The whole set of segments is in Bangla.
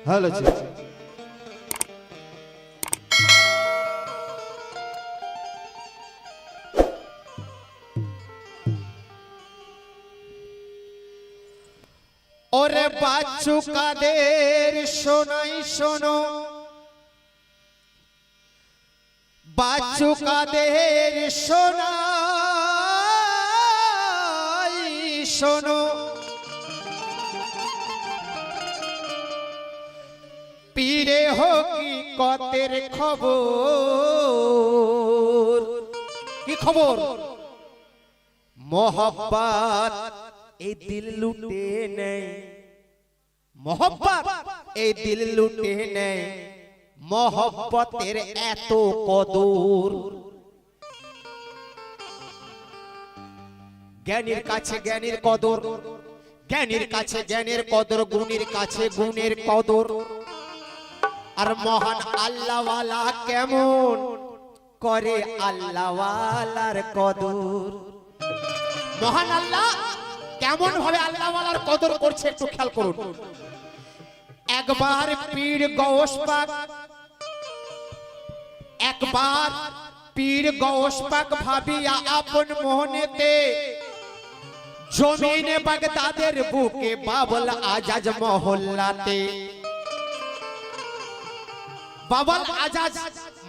হ্যালো ওরে বাচ্চু কাদের শোনাই শোনো, বাচ্চু কাদের শোনাই শোনো, পীরে হকি কতের খবর। কি খবর? মোহব্বত এই দিল লুটে নেয়, মোহব্বত এই দিল লুটে নেয়, মোহব্বতের এত কদর। জ্ঞানীর কাছে জ্ঞানীর কদর, জ্ঞানীর কাছে জ্ঞানের কদর, গুণীর কাছে গুণের কদর। আর মহান আল্লাহওয়ালা কেমন করে আল্লাহওয়ালার কদর। মহান আল্লাহ কেমন ভাবে আল্লাহওয়ালার কদর করছে একটু খেয়াল করুন। একবার পীর গৌস পাক, একবার পীর গৌস পাক ভাবিয়া আপন মোহনেতে জমিনে বাগদাদের বুকে বাবুল আজাজ মহল্লাতে, বাবুল আজাজ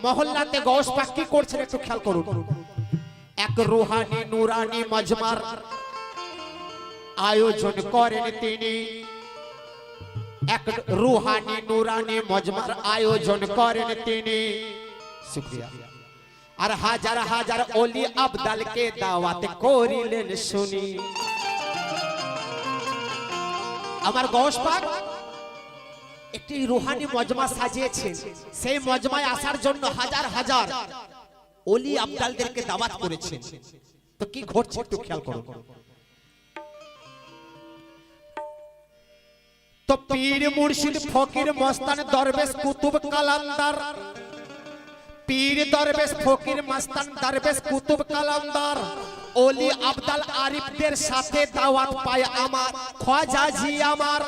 মহল্লাতে গৌস পাক কি করছেন একটু খেয়াল করুন। এক রুহানি নুরানি মজমার আয়োজন করেন তিনি, এক রুহানি নুরানি মজমার আয়োজন করেন তিনি। শুকরিয়া। আর হাজার হাজার ওলি আবদালকে দাওয়াত করিলেন শুনি। আমার গৌস পাক একটি রুহানি মজমা সাজিয়েছেন, সেই মজমায় আসার জন্য হাজার হাজার ওলি আবদালদেরকে দাওয়াত করেছেন। তো কি ঘটছে একটু খেয়াল করুন। তো পীর মুর্শিদ ফকির মস্তান দরবেশ কুতুব কালান্দার, পীর দরবেশ ফকির মস্তান দরবেশ কুতুব কালান্দার ওলি আবদাল আরিফদের সাথে দাওয়াত পায় আমার খাজাজি। আমার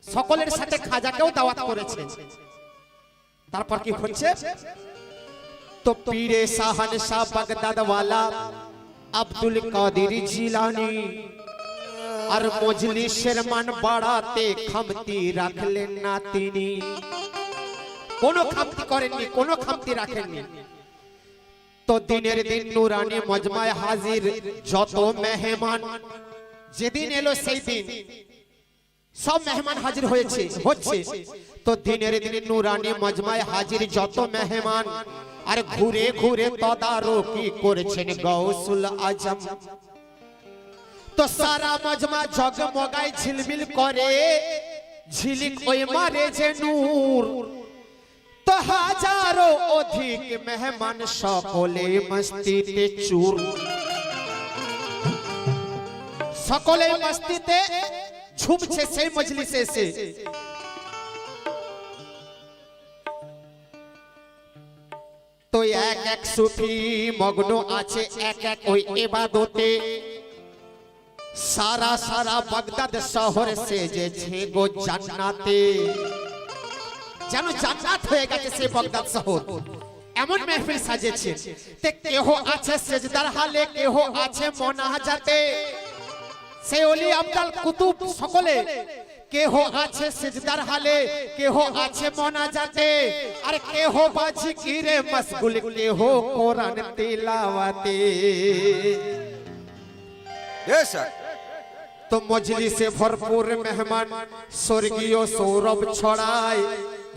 সকলের সাথে খাজাকেও দাওয়াত করেছে। তারপর কি হচ্ছে? তো পীরে শাহনশাহ বাগদাদ ওয়ালা আব্দুল কাদের জিলানী আর মজলিসের মান বাড়াতে খামতি রাখলেন না তিনি। কোনো খামতি করেননি, কোনো খামতি রাখেননি। তো দিনের দিন নুরানি মজমায় হাজির যত মেহমান, যেদিন এলো সেই দিন সব মেহমান হাজির হয়েছে হচ্ছে। তো দিনের দিন নুরানি মজমায় হাজির যত মেহমান, আর ঘুরে ঘুরে তদারকি করেছেন গৌসুল আজম। তো সারা মজমা জগমগায় ঝিলমিল করে, ঝিলিক ওই মারে যে নূর। তো হাজারো অধিক মেহমান সকলে মস্তিতে চুর, সকলে মস্তিতে ঝুমছে সেই মজলিসে এসে। তো এক এক সুফি মগ্ন আছে এক এক ওই ইবাদতে, সারা সারা বাগদাদ শহর সেজেছে গো জান্নাতে। যেন জান্নাত হয়ে গেছে সে বাগদাদ শহর, এমন মেহফিল সাজেছে। তে কেহ আছে সেজদার হালে, কেহ আছে মোনাজাতে। সে ওলি আবদাল কুতুব সকলে কেহ আছে সিজদার হালে, কেহ আছে মোনাজাতে, আর কেহ বা জিকিরে মশগুল, কেহ কোরআন তিলাওয়াতে। তো মজলিসে ভরপুর মেহমান স্বর্গীয় সৌরভ ছড়ায়।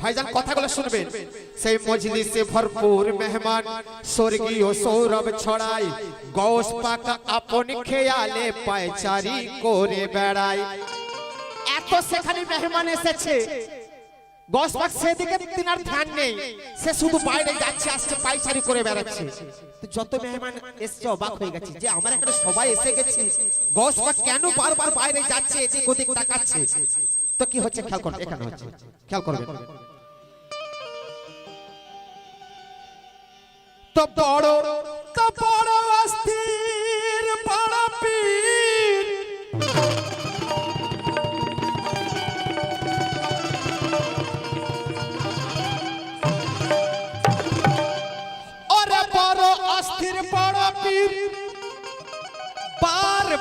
ভাইজান কথাগুলো শুনবেন। সেই মজলিসে ভরপুর মেহমান স্বর্গীয় সৌরভ ছড়ায়, গৌস পাক আপন খেয়ালে পায়চারি করে বেড়ায়। এত সেখানে মেহমান এসেছে, গৌস পাক সেদিকে তিনার ধ্যান নেই, সে শুধু বাইরে যাচ্ছে আসছে পায়চারি করে বেড়াচ্ছে। যত মেহমান এসছে অবাক হয়ে গেছে যে আমার এখানে সবাই এসে গেছে, গৌস পাক কেন বারবার বাইরে যাচ্ছে, এদিক ওদিক তাকাচ্ছে। তো কি হচ্ছে খেয়াল করুন, এখানে হচ্ছে খেয়াল করবেন। তো বড় অস্থির বড় পীর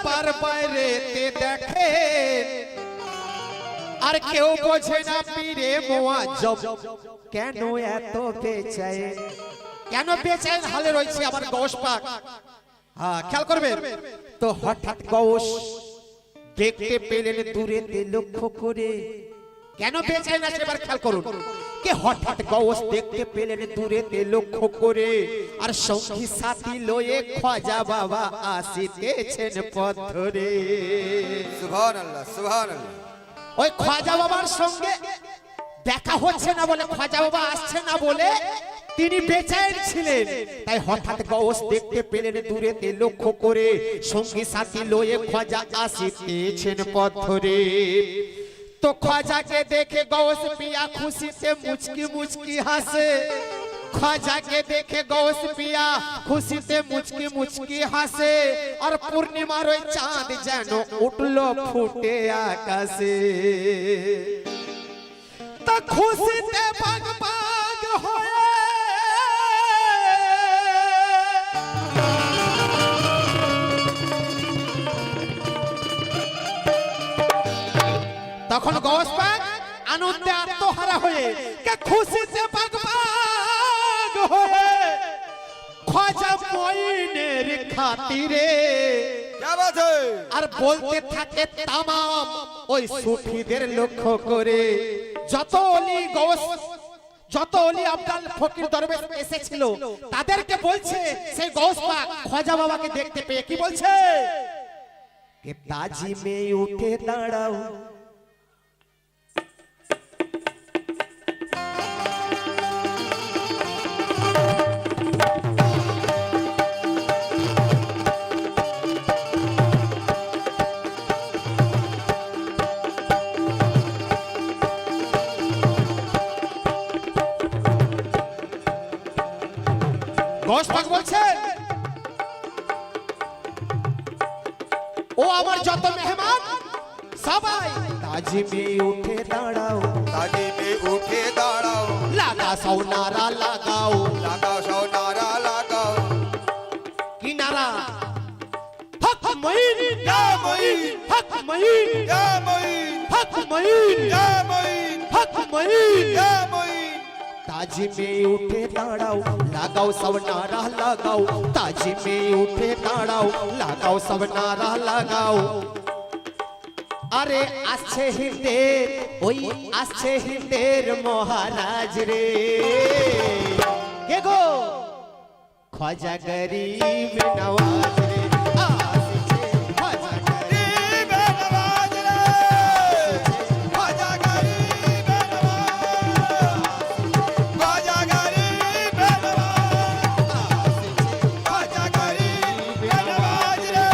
বার বাইরেতে দেখে আর কেউ বোঝে না পীরে মুআজ্জম কেন এত বেচাইন, কেন বেচাইন হালে রয়েছে আমার গৌস পাক। হ্যাঁ খেয়াল করবেন তো হঠাৎ গৌস দেখতে পেলেন দূরেতে লক্ষ্য করে, কেন বেচাইন আছে এবার খেয়াল করুন। কে হঠাৎ গৌস দেখতে পেলেন দূরেতে লক্ষ্য করে আর সঙ্গী সাথী লয়ে খাজা বাবা আসিতেছেন পথ ধরে। সুবহানাল্লাহ সুবহানাল্লাহ। ওই খাজা বাবার সঙ্গে দেখা হচ্ছে না বলে, খাজা বাবা আসছে না বলে তিনি বেচাইন ছিলেন। তাই হঠাৎ গৌস দেখতে পেলেন দূরেতে লক্ষ্য করে সঙ্গী সাথী লয়ে খাজা আসিতেছেন পথ ধরে। তো খাজাকে দেখে গৌস পিয়া খুশিতে মুচকি মুচকি হাসে, খাজাকে দেখে গৌস পিয়া খুশিতে মুচকি মুচকি হাসে আর পূর্ণিমার ওই চাঁদ যেন উঠলো ফুটে আকাশে। তা খুশিতে বাগ বাগ হয়ে তখন গৌস পাক আনন্দে আত্মহারা হয়ে কে খুশিতে বাগ বাগ হয়ে খাজা মঈনের খাতিরে क्या बात है। আর বলতে থাকে তামাম ওই সুফিদের লক্ষ্য করে, যত ওলি গৌস যত ওলি আব্দাল ফকির দরবেশ এসেছিল তাদেরকে বলছে সেই গৌস পাক খাজা বাবাকে দেখতে পেয়ে কি বলছে, কে তাজি মে উঠে দাঁড়াও গৌস পাক বলছেন ও আমার যত মেহমান সবাই তাজি মে উঠে দাঁড়াও, ताजी में उठे दाड़ाओ, লাগা সৌনারা লাগাও, लगाओ सौनारा लगाओ। কিনারা হক মঈন या मोइन হক মঈন या मोइन হক মঈন या मोइन হক মঈন। या मोइन। ताजी में उठे दाड़ाओ लगाओ सब नारा लगाओ, ताजी में उठे दाड़ाओ लगाओ सब नारा लगाओ। अरे आछे हिंदेर ओई आछे हिंदेर महाराज रे, के गो ख्वाजा गरीब नवाज रे आसिछे ख्वाजा गरीब नवाज रे, ख्वाजा गरीब नवाज, ख्वाजा गरीब नवाज, ख्वाजा गरीब नवाज रे,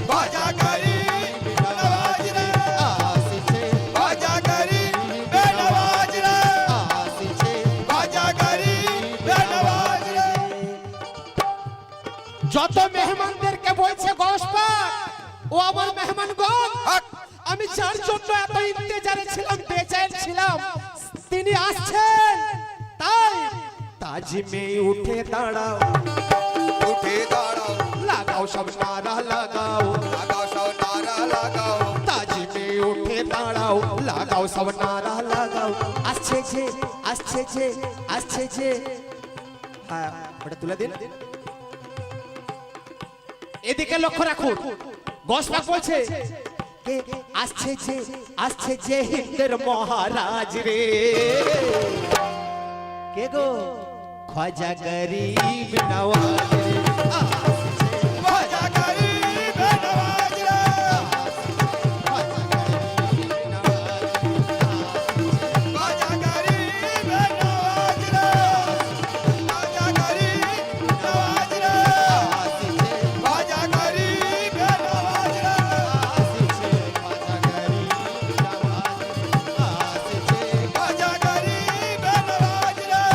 ख्वाजा गरीब नवाज रे, ख्वाजा गरीब नवाज रे, ख्वाजा गरीब नवाज रे। যত মেহমানদেরকে বলছে গৌস পাক ও আমার মেহমানগণ, আমি যার জন্য এত ইন্তেজারে ছিলাম বেচাইন ছিলাম তিনি আসছেন, তাই তাজি মে উঠে দাঁড়াও उठे दाड़ाओ, লাগাও সব নারা লাগাও, लगाओ सौनारा लगाओ। তাজি মে উঠে দাঁড়াও লাগাও সব নারা লাগাও। আসছে যে আসছে যে আসছে যে, হ্যাঁ ওটা তুলে দিন। এদিকে লক্ষ্য রাখুন গৌস পাক বলছে কে আসছে যে হিন্দের মহারাজ রে, কে গো খ্বাজা গরিব নওয়াজ রে আসছে ख्वाजा गरीब नवाज रे, খ্বাজা গরিব নওয়াজ ख्वाजा गरीब नवाज रे, ख्वाजा गरीब नवाज रे, ख्वाजा गरीब नवाज रे। ख्वाजा गरीब नवाज रे।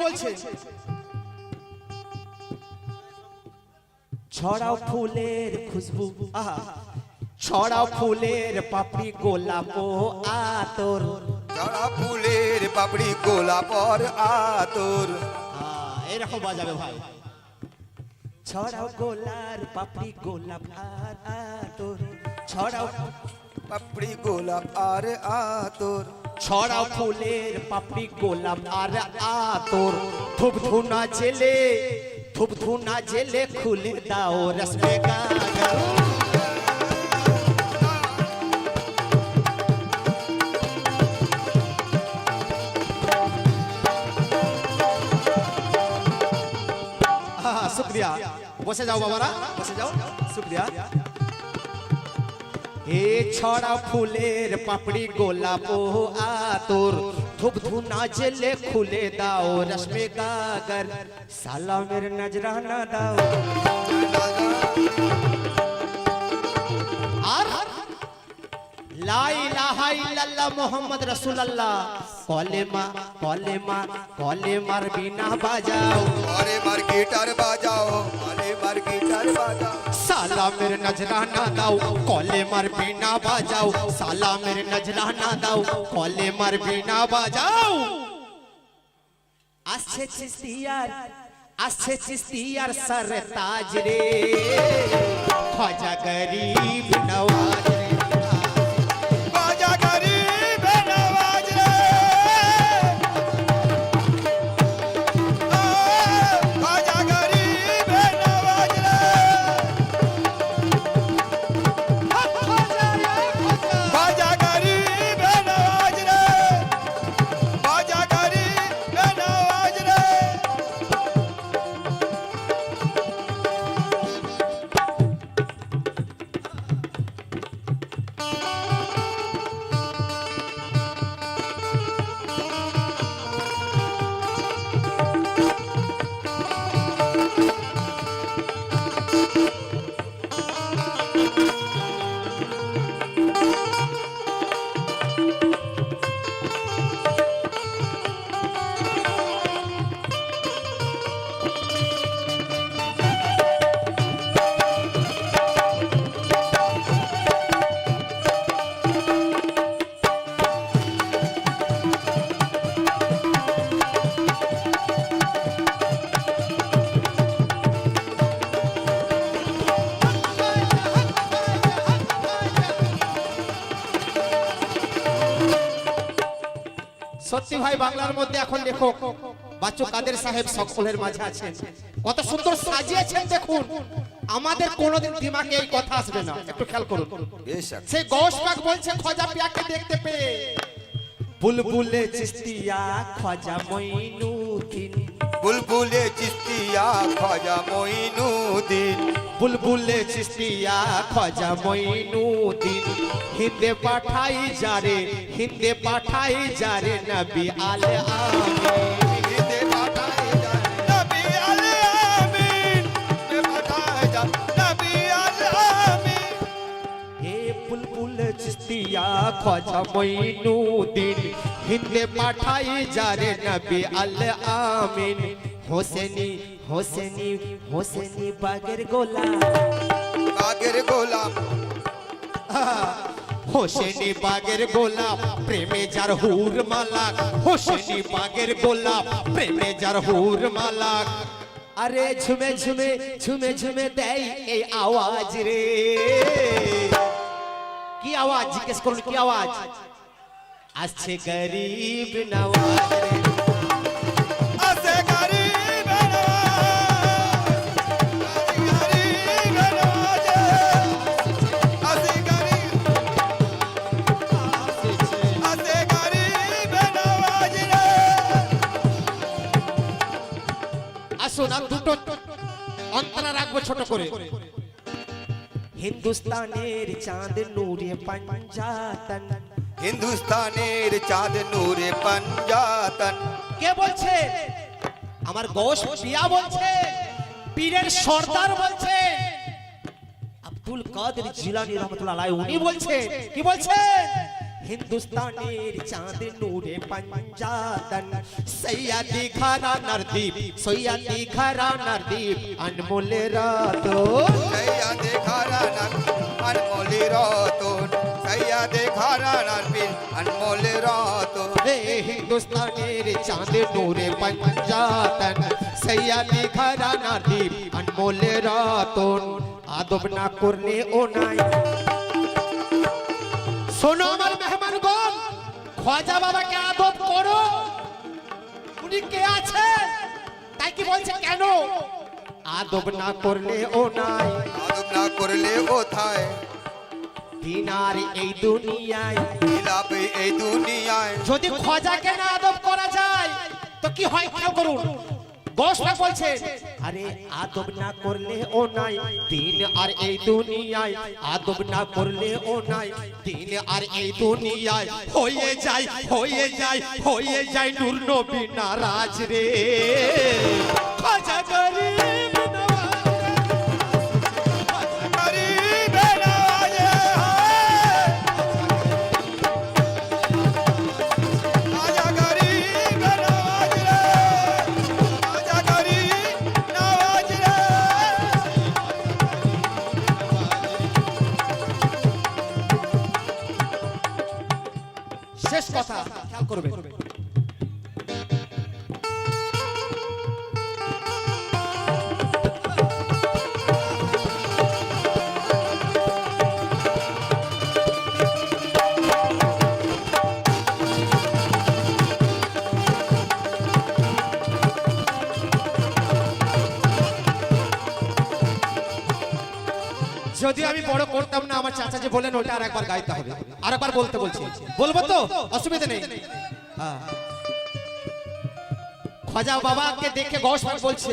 বলছে? ছড়াও ফুলের খুশবু, আহা, ছড়াও ফুলের পাপড়ি গোলাপ ও আতর। ছড়া ফুলের পাপড়ি গোলাপ আর আতর। এরকম বাজাবে ভাই। ছড়াও গোলার পাপড়ি গোলাপ আর আতর, ছড়াও পাপড়ি গোলাপ আর আতর। ছড়াও ফুলের পাপড়ি গোলাপ আর আতর। ধূপ ধুনা জেলে, ধূপ ধুনা জেলে খুলে দাও রসমে গাগর। শুক্রিয়া, বসে যাও বাবারা, বসে যাও, শুক্রিয়া। এ ছড়া ফুলের পাপড়ি গোলাপ ও আতর, ধূপ ধুনা জেলে খুলে দাও রসমে গাগর। সালামের নজরানা দাও। আর লা ইলাহা ইল্লাল্লাহ মুহাম্মদ রাসূলুল্লাহ কলেমা কলেমা কলেমার বিনা বাজাও। আরে মার গিটার বাজাও, আরে মার গিটার বাজাও। সালামের নজরানা দাও, কলেমার বিনা বাজাও। সালামের নজরানা দাও, কলেমার বিনা বাজাও। আসছে চিস্তিয়ার, আসছে চিস্তিয়ার সরতাজ রে, খাজা গরিব নওয়াজ রে। বাজা গরিব নওয়াজ রে, বাজা গরিব নওয়াজ রে, বাজা গরিব নওয়াজ রে, বাজা গরিব নওয়াজ রে। সত্যি ভাই, বাংলার মধ্যে এখন লেখক বাচ্চু কাদের সাহেব সকলের মাঝে আছেন, কত সুন্দর সাজিয়েছেন দেখুন। আমাদের কোনোদিন দিমাগে এই কথা আসবে না, একটু খেয়াল করুন। বেশক সেই গৌস পাক বলছে খোজা পিয়াকে দেখতে পেয়ে, বুলবুলে চিস্তিয়া খোজা মঈনুদ্দিন, বুলবুলে চিস্তিয়া খাজা মঈনুদ্দিন, বুলবুলে চিস্তিয়া খোজা মঈনুদ্দিন। হিন্দে পাঠাই যারে, হিন্দে পাঠাই যারে নবী আলে আমিন। হিন্দে পাঠায় যান নবী আলে আমিন, হিন্দে পাঠায় যান নবী আলে আমিন। হে বুলবুল চিস্তিয়া খোজা মঈনুদ্দিন, হিন্দে পাঠাই যারে নবী আলে আমিন। হোসেনি হোসেনি হোসেনি বাগের গোলা, বাগের গোলাম, হোসেনি বাগের গোলাপ প্রেমে যার হুর মালাক, হোসেনি বাগের গোলাপ প্রেমে যার হুর মালাক। আরে ঝুমে ঝুমে ঝুমে ঝুমে দেয় এই আওয়াজ রে। কি আওয়াজ? জিজ্ঞেস করুন কি আওয়াজ? আসছে গরিব নওয়াজ রে। আসে গরিব নওয়াজ, গরিব নওয়াজ, আসে গরিব, আসে গরিব নওয়াজ রে। আসুন আর দুটো অন্তরা রাখবো ছোট করে। হিন্দুস্তানের চাঁদ নূরে পাঞ্জাতন, হিন্দুস্তানের চাঁদ নূরে পাঞ্জাতন। কে বলছে? আমার গৌস পিয়া বলছে, পীরের সর্দার বলছে, আব্দুল কাদের জিলানী রহমাতুল্লাহ আলাইহি উনি বলছে। কি বলছে? হিন্দুস্তানের চাঁদ নূরে পঞ্জাতন সৈয়দি ঘরানার দ্বীপ সৈয়দি ঘরানার দ্বীপ अनमोल रतन সৈয়দে ঘরানার अनमोल रतन সৈয়দে ঘরানার পীর अनमोल रतन रे हिंदुस्तानेर चाँद नूरे पंजातन सैयदी घरानार द्वीप अनमोल रतन आदब ना करले ओ নাই শোনো আমার মেহমানগণ খ্বাজা বাবাকে আদব করো উনি কে আছে তাই কি বলছে কেন আদব না করলে ও নাই আদব না করলে কোথায় দিনার এই দুনিয়ায় বিলাপে এই দুনিয়ায় যদি খ্বাজাকে না আদব করা যায় তো কি হয় খেয়াল করুন গোসবা বলছে আরে আদব না করলে ও নাই দিন আর এই দুনিয়ায় আদব না করলে ও নাই দিন আর এই দুনিয়ায় হয়ে যায় নূর নবী নারাজ রে খ্বাজা গরিব গরিব নওয়াজে আজা গরিব নওয়াজ রে আজা গরিব নওয়াজ রে শেষ কথা খেয়াল করবে যদি আমি বড় করতাম না আমার চাচা যে বলেন ওটা আরেকবার গাইতে হবে আরেকবার বলতে বলছি বলবো তো অসুবিধা নেই হ্যাঁ খ্বাজা বাবাকে দেখে গৌসপাক বলছে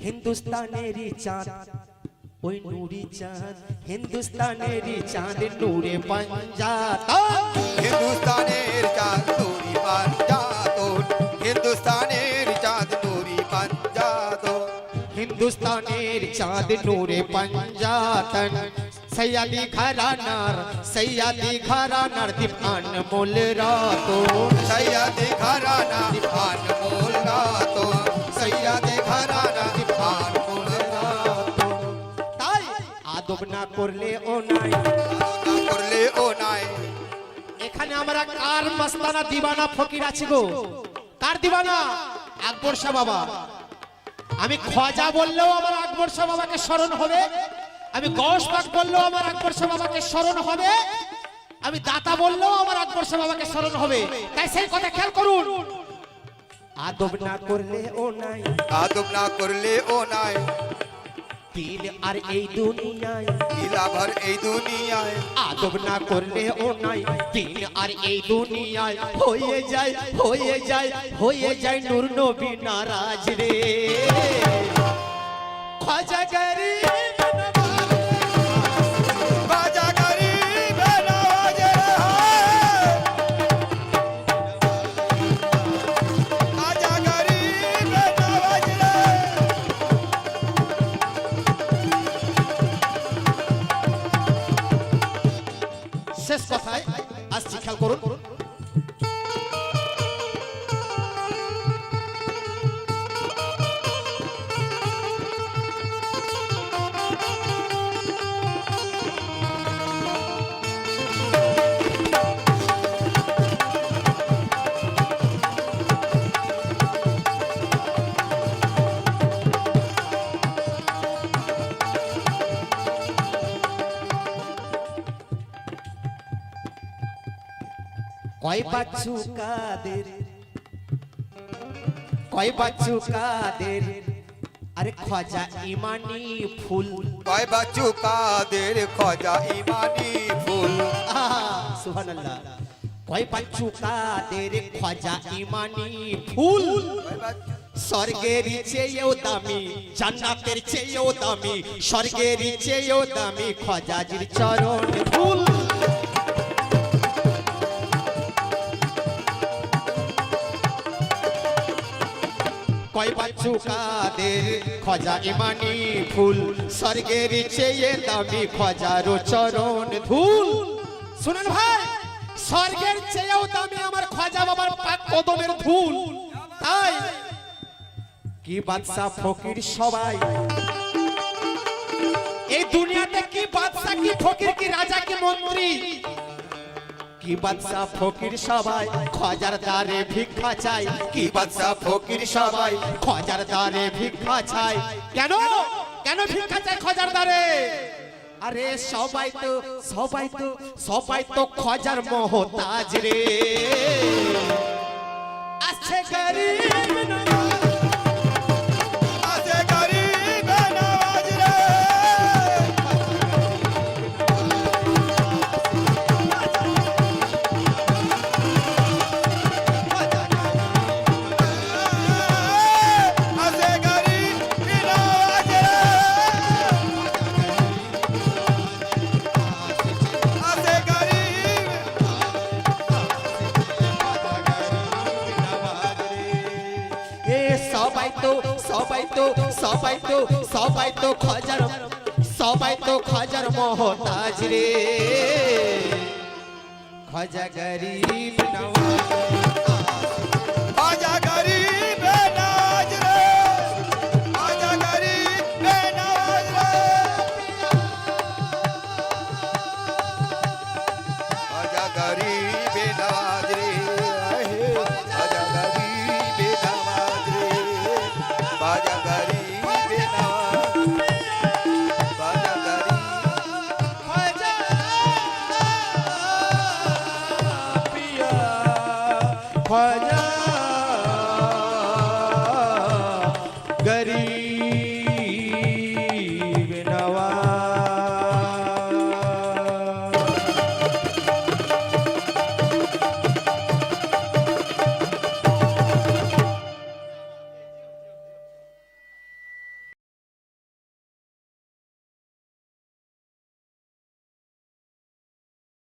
হিন্দুস্তানেরই চাঁদ ওই নুরি চাঁদ হিন্দুস্তানেরই চাঁদ নূরে পঞ্জাতন হিন্দুস্তানের চাঁদ নুরি পাঞ্জাতন হিন্দুস্তানের চাঁদ নুরি পাঞ্জাতন হিন্দুস্তানের চাঁদ নূরে পঞ্জাতন সৈয়দি ঘরানার দ্বীপ अनमोल रतन সৈয়দে ঘরানা अनमोल रतन সৈয়দে ঘরানা अनमोल रतन তাই আদব না করলে ও নাই আদব না করলে ও নাই এখানে আমরা কার মস্তানা দিবানা ফকির আছি গো কার দিবানা আকবর শাহ বাবা আমি খ্বাজা বললেও আমার আকবর শাহ বাবাকে স্মরণ হবে আমি গৌস পাক বললেও আমার আকবর শাহ বাবাকে স্মরণ হবে আমি দাতা বললেও আমার আকবর শাহ বাবাকে স্মরণ হবে তাই সেই কথা খেয়াল করুন আদব না করলে ও নাই আদব না করলে ও নাই দিন আর এই দুনিয়ায় বিলাভর এই দুনিয়ায় আদব না করলে ও নাই দিন আর এই দুনিয়ায় হয়ে যায় নূর নবী নারাজ রে খ্বাজা গরিব বাজা গরিব নওয়াজ রে আজা গরিব নওয়াজ রে শেষ কথায় আসছি খেয়াল করুন কয় বাচ্চু কাদের আরে খ্বাজা ইমানি ফুল কয় বাচ্চু কাদের খ্বাজা ইমানি ফুল সুবহানাল্লাহ কয় বাচ্চু কাদের খ্বাজা ইমানি ফুল স্বর্গের চেয়েও দামি জান্নাতের চেয়েও দামি স্বর্গের চেয়েও দামি খ্বাজাজির চরণ ফুল কয় বাচ্চু কাদের খ্বাজা ইমানি ফুল স্বর্গের চেয়ে দামি খ্বাজার চরণ ধুল শুনুন ভাই স্বর্গের চেয়েও দামি আমার খাজা বাবার পাক কদমের ধুল। তাই কি বাদশা ফকির সবাই এই দুনিয়াতে, কি বাদশা কি ফকির কি রাজা কি মন্ত্রী, কি বাদশা ফকির সবাই খাজার দ্বারে ভিক্ষা চাই, কি বাদশা ফকির সবাই খাজার দ্বারে ভিক্ষা চাই। কেন কেন ভিক্ষা চাই খাজার দ্বারে? আরে সবাই তো সবাই তো সবাই তো খাজার মহতাজ রে। আছে গরিব নওয়াজ, আছে গরিব নওয়াজ রে। আছে গরিব নওয়াজ রে। আছে গরিব। এ সবাই তো সবাই তো সবাই তো সবাই তো খাজার, সবাই তো খাজার মহতাজ রে। খাজা গরিব নওয়াজ, आजा गरीब नवाज रे। आजा गरीब नवाज रे। आजा गरीब नवाज रे। आजा गरीब नवाज रे। आजा गरीब नवाज। आजा गरीब। খাজা পিয়া খাজা